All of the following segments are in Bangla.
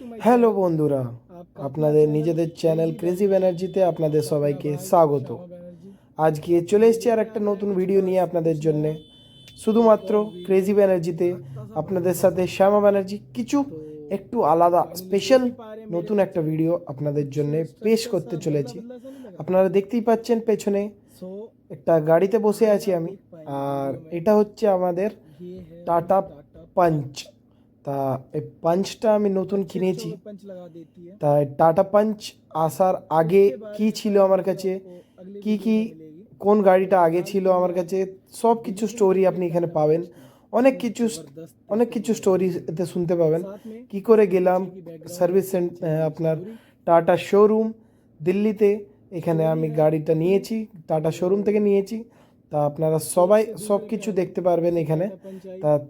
হ্যালো বন্ধুরা, আপনাদের নিজেদের চ্যানেল ক্রেজি ব্যানার্জিতে আপনাদের সবাইকে স্বাগত। আজকে চলে এসেছি আর একটা নতুন ভিডিও নিয়ে আপনাদের জন্যে, শুধুমাত্র ক্রেজি ব্যানার্জিতে। আপনাদের সাথে শ্যামা ব্যানার্জি কিছু একটু আলাদা স্পেশাল নতুন একটা ভিডিও আপনাদের জন্যে পেশ করতে চলেছি। আপনারা দেখতেই পাচ্ছেন পেছনে একটা গাড়িতে বসে আছি আমি, আর এটা হচ্ছে আমাদের টাটা পাঞ্চ। তা এই পাঞ্চটা আমি নতুন কিনেছি। তা টাটা পাঞ্চ আসার আগে কি ছিল আমার কাছে, কি কোন গাড়িটা আগে ছিল আমার কাছে, সব কিছু স্টোরি আপনি এখানে পাবেন। অনেক কিছু অনেক কিছু স্টোরি এতে শুনতে পাবেন। কি করে গেলাম সার্ভিস আপনার টাটা শোরুম দিল্লিতে, এখানে আমি গাড়িটা নিয়েছি, টাটা শোরুম থেকে নিয়েছি। তা আপনারা সবাই সব কিছু দেখতে পারবেন এখানে।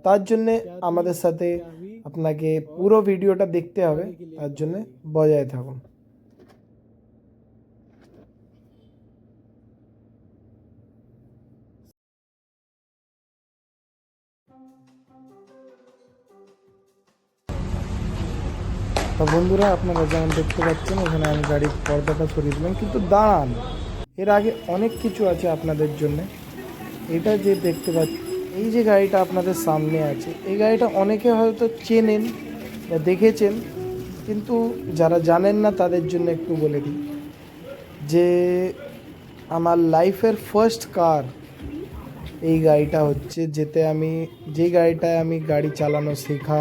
তার জন্যে আমাদের সাথে আপনাকে পুরো ভিডিওটা দেখতে হবে, তার জন্যে বজায় থাকুন। তো বন্ধুরা, আপনারা যেমন দেখতে পাচ্ছেন এখানে আমি গাড়ির পর্দাটা সরিয়ে দিলাম, কিন্তু দাঁড়ান, এর আগে অনেক কিছু আছে আপনাদের জন্য। এটা যে দেখতে পাচ্ছেন, এই যে গাড়িটা আপনাদের সামনে আছে, এই গাড়িটা অনেকে হয়তো চেনেন বা দেখেছেন, কিন্তু যারা জানেন না তাদের জন্য একটু বলে দিই যে আমার লাইফের ফার্স্ট কার এই গাড়িটা হচ্ছে, যে গাড়িটায় আমি গাড়ি চালানো শেখা,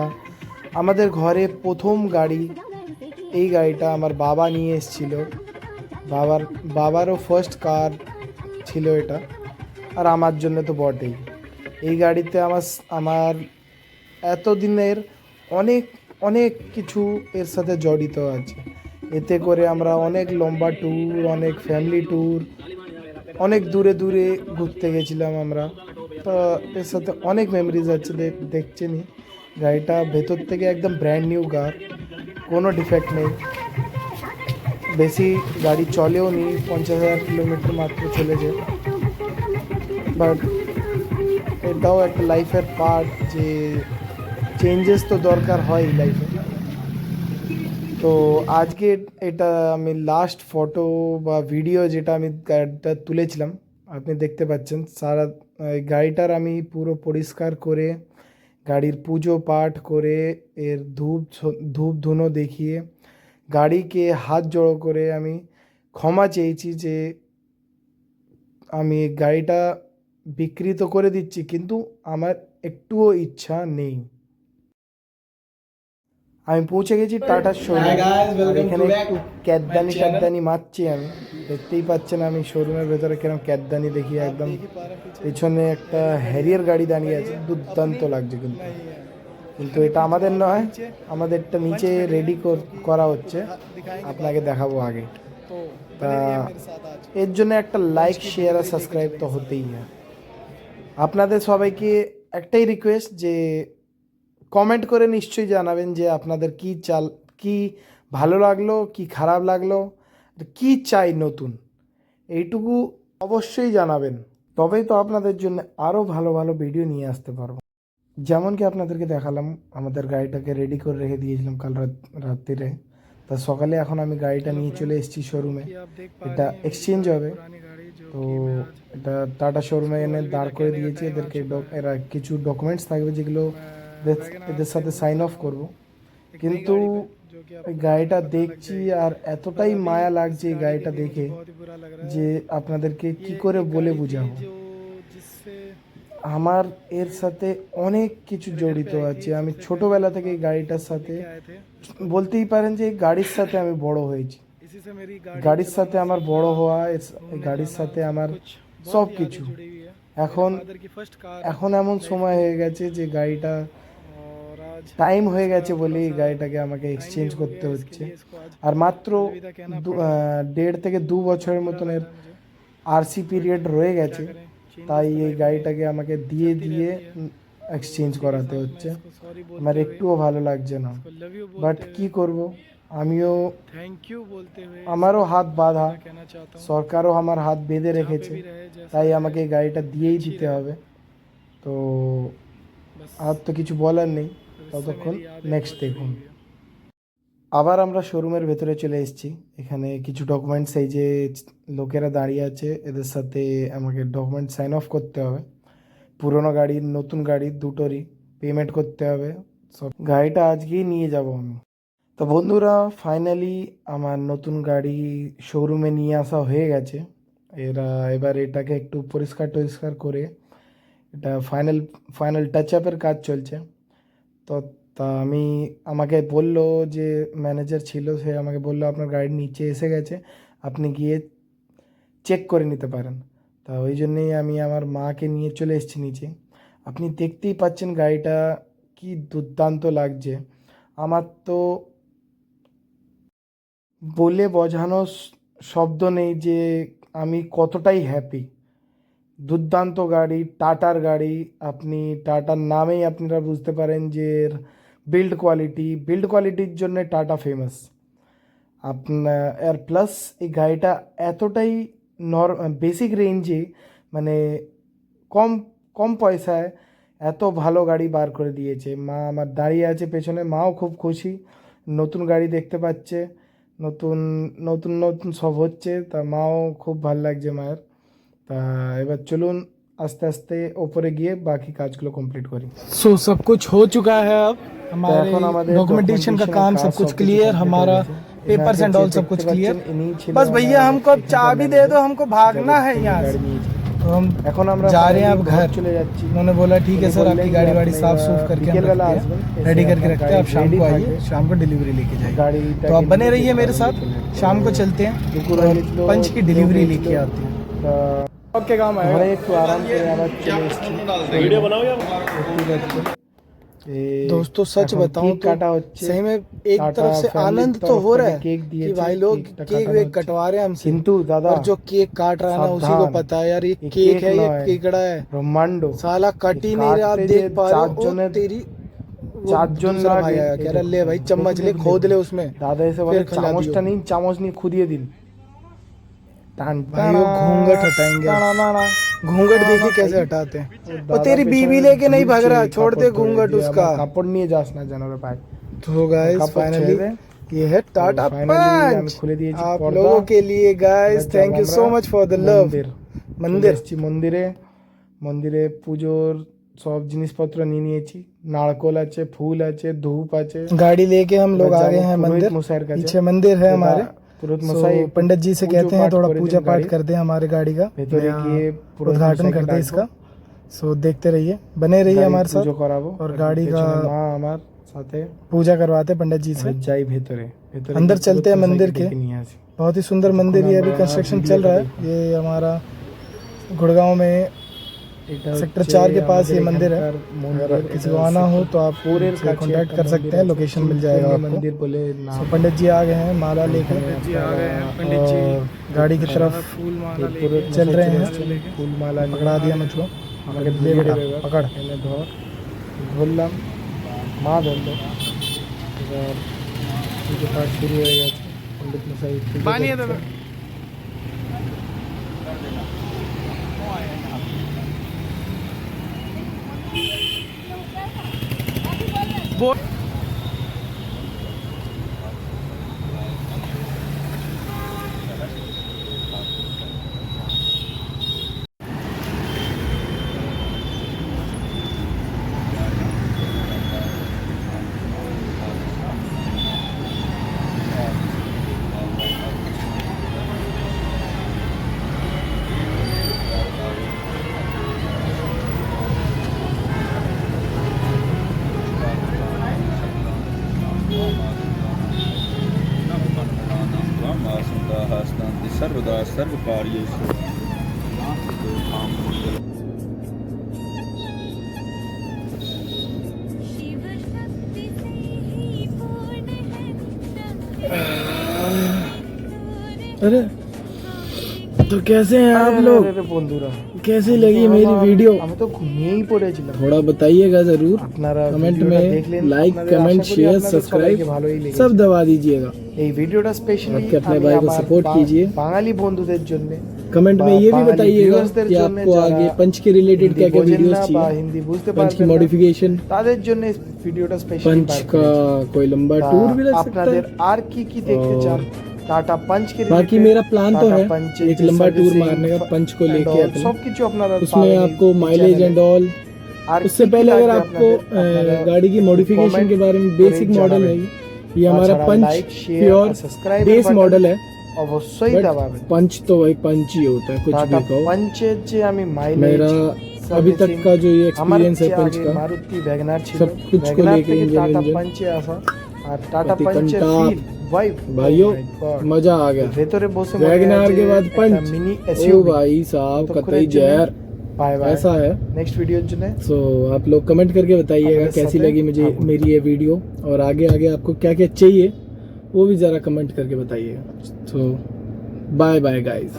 আমাদের ঘরে প্রথম গাড়ি। এই গাড়িটা আমার বাবা নিয়ে এসেছিল, বাবারও ফার্স্ট কার ছিল এটা, আর আমার জন্য তো বটেই। এই গাড়িতে আমার এতদিনের অনেক অনেক কিছু এর সাথে জড়িত আছে। এতে করে আমরা অনেক লম্বা ট্যুর, অনেক ফ্যামিলি ট্যুর, অনেক দূরে দূরে ঘুরতে গেছিলাম আমরা। তো এর সাথে অনেক মেমোরিজ আছে। দেখছেনই গাড়িটা ভেতর থেকে একদম ব্র্যান্ড নিউ কার, কোনো ডিফেক্ট নেই। বেশি গাড়ি চলেও নি, 50,000 কিলোমিটার মাত্র চলেছে। বাট এটাও একটা লাইফের পার্ট, যে চেঞ্জেস তো দরকার হয় লাইফে। তো আজকে এটা আমি লাস্ট ফটো বা ভিডিও যেটা আমি গাড়িটা তুলেছিলাম, আপনি দেখতে পাচ্ছেন সারা গাড়িটার আমি পুরো পরিষ্কার করে, গাড়ির পুজো পাঠ করে, এর ধূপ ধুনো দেখিয়ে, গাড়িকে হাত জড়ো করে আমি ক্ষমা চেয়েছি যে আমি গাড়িটা বিক্রি তো করে দিচ্ছি, কিন্তু আমার একটুও ইচ্ছা নেই। আমি পৌঁছে গেছি টাটার শোরুম, আর এখানে একটু ক্যাদদানি মারছি আমি। দেখতেই পাচ্ছেন আমি শোরুমের ভেতরে কিরকম ক্যাদদানি দেখি, একদম পেছনে একটা হ্যারিয়ার গাড়ি দাঁড়িয়ে আছে, দুর্দান্ত লাগছে। কিন্তু এটা আমাদের নয়, আমাদেরটা নিচে রেডি করা হচ্ছে, আপনাকে দেখাবো আগে। তা এর জন্য একটা লাইক, শেয়ার আর সাবস্ক্রাইব তো হতেই হয়। আপনাদের সবাইকে একটাই রিকোয়েস্ট যে কমেন্ট করে নিশ্চয়ই জানাবেন যে আপনাদের কি ভালো লাগলো, কি খারাপ লাগলো, কি চাই নতুন, এইটুকু অবশ্যই জানাবেন। তবেই তো আপনাদের জন্য আরও ভালো ভালো ভিডিও নিয়ে আসতে পারবো। যেমন কি আপনাদেরকে দেখালাম, আমাদের গাড়িটাকে রেডি করে রেখে দিয়েছিলাম কাল রাত্রিরে। তা সকালে এখন আমি গাড়িটা নিয়ে চলে এসেছি শোরুমে, এটা এক্সচেঞ্জ হবে। তো এটা টাটা শোরুমে এনে দাঁড় করে দিয়েছি। এরা কিছু ডকুমেন্টস থাকবে যেগুলো এদের সাথে সাইন অফ করব। কিন্তু এই গাড়িটা দেখছি আর এতটাই মায়া লাগছে এই গাড়িটা দেখে যে আপনাদেরকে কি করে বলে বোঝাবো। আমার এর সাথে অনেক কিছু জড়িত আছে। আমি ছোটোবেলা থেকে এই গাড়িটার সাথে, বলতেই পারেন যে এই গাড়ির সাথে আমি বড় হয়েছি। গাড়ির সাথে আমার বড় হওয়া, এই গাড়ির সাথে আমার সব কিছু। এখন এখন এমন সময় হয়ে গেছে যে গাড়িটা টাইম হয়ে গেছে বলে এই গাড়িটাকে আমাকে এক্সচেঞ্জ করতে হচ্ছে। আর মাত্র 1.5 থেকে 2 বছরের মতন এর আরসি পিরিয়ড রয়ে গেছে, তাই এই গাড়িটাকে আমাকে দিয়ে এক্সচেঞ্জ করাতে হচ্ছে। আমার একটুও ভালো লাগছে না, বাট কি করব, আমিও আমারও হাত বাঁধা, সরকারও আমার হাত বেঁধে রেখেছে, তাই আমাকে এই গাড়িটা দিয়েই দিতে হবে। তো আর তো কিছু বলার নেই, ততক্ষণ নেক্সট দেখুন। আবার আমরা শোরুমের ভেতরে চলে এসেছি। এখানে কিছু ডকুমেন্টস, এই যে লোকেরা দাঁড়িয়ে আছে এদের সাথে আমাকে ডকুমেন্ট সাইন অফ করতে হবে। পুরোনো গাড়ির নতুন গাড়ির দুটোরই পেমেন্ট করতে হবে সব। গাড়িটা আজকেই নিয়ে যাব আমি। তো বন্ধুরা ফাইনালি আমার নতুন গাড়ি শোরুমে নিয়ে আসা হয়ে গেছে। এবার এটাকে একটু পরিষ্কার টরিষ্কার করে এটা ফাইনাল টাচ আপের কাজ চলছে। তো আমাকে বললো, যে ম্যানেজার ছিল সে আমাকে বললো আপনার গাড়ির নিচে এসে গেছে, আপনি গিয়ে চেক করে নিতে পারেন। তা ওই জন্যেই আমি আমার মাকে নিয়ে চলে এসেছি নিচে। আপনি দেখতেই পাচ্ছেন গাড়িটা কি দুর্দান্ত লাগছে। আমার তো বলে বোঝানো শব্দ নেই যে আমি কতটাই হ্যাপি। দুর্দান্ত গাড়ি, টাটার গাড়ি। আপনি টাটার নামেই আপনারা বুঝতে পারেন যে এর বিল্ড কোয়ালিটির জন্য টাটা ফেমাস। এর প্লাস এই গাড়িটা এতটাই বেসিক রেঞ্জে, মানে কম কম পয়সায় এত ভালো গাড়ি বার করে দিয়েছে। মা আমার দাঁড়িয়ে আছে পেছনে, মাও খুব খুশি, নতুন গাড়ি দেখতে পাচ্ছে, নতুন নতুন নতুন সব হচ্ছে। তা মাও খুব ভাল লাগছে মায়ের। তা এবার চলুন আস্তে आस्ते ऊपरे गए बाकी काजগুলো कंप्लीट करी। सो सब कुछ हो चुका है। अब এখন हमारे আমাদের डॉक्यूमेंटेशन का काम सब कुछ क्लियर, हमारा पेपर्स एंड ऑल सब कुछ क्लियर। बस भैया हमको अब चाबी दे दो, हमको भागना है यहाँ से। तो हम এখন আমরা जा रहे हैं अब घर। চলে যাচ্ছি। उन्होंने बोला ठीक है सर, आपकी गाड़ी वाड़ी साफ सूफ करके हम रखते हैं, रेडी करके रखते हैं, आप शाम को आइए, शाम को डिलीवरी लेके जाइए। গাড়িটা तो आप बने रहिए मेरे साथ, शाम को चलते हैं और पंच की डिलीवरी लेके आते हैं। ओके काम है घरे একটু আরাম করে আবার চলে এসেছি। ভিডিও বানাও दोस्तों सच बताऊं तो काटा होच्छे, सही में एक तरफ से आनंद तो हो रहा है कि भाई लोग केक वेक कटवा रहे हैं हमसे, किंतु दादा और जो केक काट रहा है ना उसी को पता है यार ये केक है, ये केकड़ा है, ब्रह्मांडो साला कट ही नहीं रहा। आप देख पा रहे हो तेरी চারজন भाई आया कह रहा ले भाई चम्मच ले, खोद ले उसमें। दादा ऐसे बोले চামচটা নিন, চামচ নিয়ে খুদিয়ে দিন। भाई वो घूंघट हटाएंगे, घूंघट देखिए कैसे हटाते हैं। और तेरी बीवी लेके नहीं भाग रहा, छोड़ दे घूंघट उसका। কাপড় নিয়ে যাস না জানো রে ভাই। तो गाइस फाइनली ये है टाटा पंच খুলে দিয়েছি आप लोगों के लिए। Guys thank you so much for the love. मंदिर মন্দিরে পুজোর সব জিনিসপত্র নিয়ে নিয়েছি। নারকোল আছে, ফুল আছে, ধূপ আছে। गाड़ी लेके हम लोग आ गए हैं मंदिर, पीछे मंदिर है हमारे। पंडित जी से कहते हैं थोड़ा पूजा पाठ कर दें हमारे गाड़ी का, उद्घाटन कर दे इसका। सो देखते रहिए, बने रहिए हमारे साथ और गाड़ी का पूजा करवाते पंडित जी से। अंदर चलते हैं मंदिर के। बहुत ही सुंदर मंदिर, ये अभी कंस्ट्रक्शन चल रहा है। ये हमारा गुड़गांव में सेक्टर 4 के पास ये मंदिर है। अगर किसी को आना हो तो आप कांटेक्ट कर सकते हैं, लोकेशन मिल जाएगा आपको। तो पंडित जी आ गए हैं माला लेकर, और गाड़ी की तरफ चल रहे हैं। पकड़ा दिया मुझको, ले बेटा पकड़। ধরলাম, মা ধরলো। এবার পুজো পাঠ শুরু হয়ে গেছে। পণ্ডিত মশাই বানিয়ে দেবে। सर्वदा सर्वकार्येषु अरे तो कैसे हैं आप लोग? বন্ধুরা कैसी लगी मेरी वीडियो? আমি তো ঘুমিয়েই পড়েছিলাম। थोड़ा बताइएगा जरूर, আপনারা कमेंट ভিডিওটা में দেখলেন, लाइक আপনাদের कमेंट আশা করি शेयर আপনাদের सब्सक्राइब সবাইকে ভালোই লেগেছে। सब दबा दीजिएगा। এই ভিডিওটা স্পেশালি आपके अपने भाई को support कीजिए। বাঙালি বন্ধুদের জন্য, कमेंट में ये भी বাঙালি बताइएगा viewers-দের कि জন্য आपको যারা आगे पंच के रिलेटेड হিন্দি क्या क्या বোঝেন वीडियोस না বা चाहिए, হিন্দি বুঝতে पंच की পারবেন না, मॉडिफिकेशन, তাদের জন্য এই ভিডিওটা স্পেশালি पंच का कोई लंबा टूर भी लग सकता আপনাদের है। আর কি কি দেখতে और চান টাটা पंच के बाकी related, मेरा प्लान तो टाटा है पंच एक যে लंबा टूर servicing मारने का पंच को and लेके all, अपने, সবকিছু আপনারা उसमें পাবেন आपको এই माइलेज channel-এ। And all. আর उससे কি কি पहले अगर লাগবে आपको আপনাদের, আপনারা गाड़ी की मॉडिफिकेशन comment के बारे में করে बेसिक मॉडल है জানাবেন। ये हमारा তাছাড়া पंच like, share प्योर আর subscribe बेस button मॉडल है, অবশ্যই बट দাবাবেন। पंच तो भाई पंच ही होता है, कुछ টাটা भी कहो। पंचের যে আমি মাইলেজ मेरा अभी तक का जो ये আমার एक्सपीरियंस है যে पंच আগে का, মারুতি ভ্যাগনার ছিল, सब कुछ को ভ্যাগনার लेके থেকে इंजन টাটা इंजन পাঞ্চে আসা আর টাটা अति পাঞ্চের कंटाप। ফিল ভাইব भाइयों मजा आ गया। ভেতরে বসে वैगनार के बाद पंच, মিনি ओ এসইউভি भाई साहब तो कतई खुद जहर बाय बाय ऐसा है। नेक्स्ट वीडियोर জন্য सो आप लोग कमेंट करके बताइएगा हमारे कैसी साथ लगी मुझे आप- मेरी ये वीडियो, और आगे आगे आपको क्या क्या चाहिए वो भी ज़रा कमेंट करके बताइएगा। सो बाय बाय गाइस।